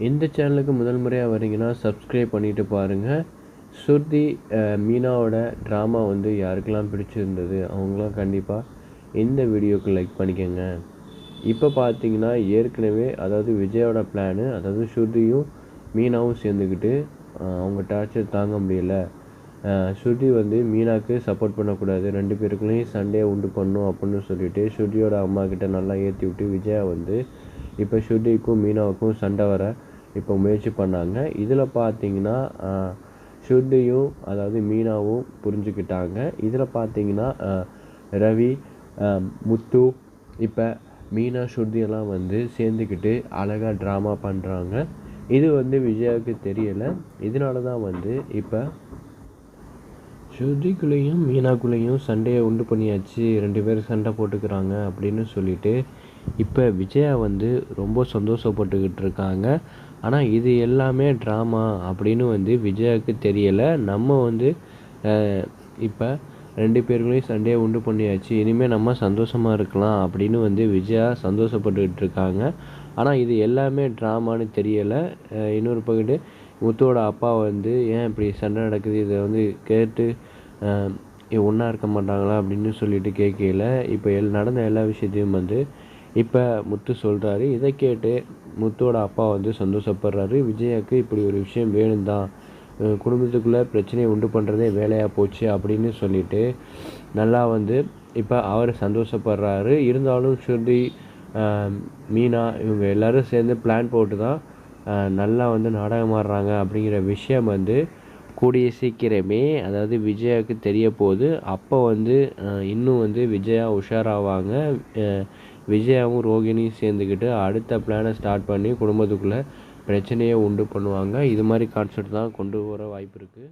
இந்த சேனலுக்கு முதல் முறையாக வரீங்கன்னா சப்ஸ்கிரைப் பண்ணிவிட்டு பாருங்கள். ஸ்ருதி மீனாவோட ட்ராமா வந்து யாருக்கெல்லாம் பிடிச்சிருந்தது அவங்களாம் கண்டிப்பாக இந்த வீடியோவுக்கு லைக் பண்ணிக்கோங்க. இப்போ பார்த்தீங்கன்னா ஏற்கனவே அதாவது விஜயோட பிளானு, அதாவது ஸ்ருதியும் மீனாவும் சேர்ந்துக்கிட்டு அவங்க டார்ச்சர் தாங்க முடியல. ஸ்ருதி வந்து மீனாவுக்கு சப்போர்ட் பண்ணக்கூடாது, 2 பேருக்குள்ளேயும் சண்டையை உண்டு பண்ணணும் அப்படின்னு சொல்லிட்டு ஸ்ருதியோட அம்மா கிட்ட நல்லா ஏற்றி விட்டு விஜயா வந்து இப்போ ஸ்ருதிக்கும் மீனாவுக்கும் சண்டை வர இப்போ முயற்சி பண்ணாங்க. இதில் பார்த்தீங்கன்னா ஸ்ருதியும் அதாவது மீனாவும் புரிஞ்சுக்கிட்டாங்க. இதில் பார்த்தீங்கன்னா ரவி, முத்து, இப்போ மீனா ஸ்ருதியெல்லாம் வந்து சேர்ந்துக்கிட்டு அழகாக ட்ராமா பண்ணுறாங்க. இது வந்து விஜயாவுக்கு தெரியலை. இதனால தான் வந்து இப்போ ஸ்ருதிக்குள்ளேயும் மீனாக்குள்ளேயும் சண்டையை உண்டு பண்ணியாச்சு, 2 பேரும் சண்டை போட்டுக்கிறாங்க அப்படின்னு சொல்லிட்டு இப்போ விஜயா வந்து ரொம்ப சந்தோஷப்பட்டுக்கிட்டு இருக்காங்க. ஆனால் இது எல்லாமே ட்ராமா அப்படின்னு வந்து விஜயாவுக்கு தெரியலை. நம்ம வந்து இப்போ 2 பேருக்குள்ளேயும் சண்டையை உண்டு பண்ணியாச்சு, இனிமேல் நம்ம சந்தோஷமாக இருக்கலாம் அப்படின்னு வந்து விஜயா சந்தோஷப்பட்டுக்கிட்டு இருக்காங்க. ஆனால் இது எல்லாமே ட்ராமான்னு தெரியலை. இன்னொரு பக்கத்து முத்துவோட அப்பா வந்து ஏன் இப்படி சண்டை நடக்குது, இதை வந்து கேட்டு ஒன்றா இருக்க மாட்டாங்களா அப்படின்னு சொல்லிட்டு கேட்கல. இப்போ நடந்த எல்லா விஷயத்தையும் வந்து இப்போ முத்து சொல்கிறாரு. இதை கேட்டு முத்துவோட அப்பா வந்து சந்தோஷப்படுறாரு. விஜயாவுக்கு இப்படி ஒரு விஷயம் வேணும் தான், குடும்பத்துக்குள்ளே பிரச்சனையை உண்டு பண்ணுறதே வேலையாக போச்சு அப்படின்னு சொல்லிட்டு நல்லா வந்து இப்போ அவர் சந்தோஷப்படுறாரு. இருந்தாலும் ஸ்ருதி, மீனா இவங்க எல்லோரும் சேர்ந்து பிளான் போட்டு தான் நல்லா வந்து நாடகம் ஆடுறாங்க அப்படிங்கிற விஷயம் வந்து கூடிய சீக்கிரமே அதாவது விஜயாவுக்கு தெரிய போகுது. அப்போ வந்து இன்னும் வந்து விஜயா உஷாராவாங்க. விஜயாவும் ரோகிணியும் சேர்ந்துக்கிட்டு அடுத்த பிளானை ஸ்டார்ட் பண்ணி குடும்பத்துக்குள்ளே பிரச்சனையை உண்டு பண்ணுவாங்க. இது மாதிரி கான்செப்ட் தான் கொண்டு வர வாய்ப்பு இருக்குது.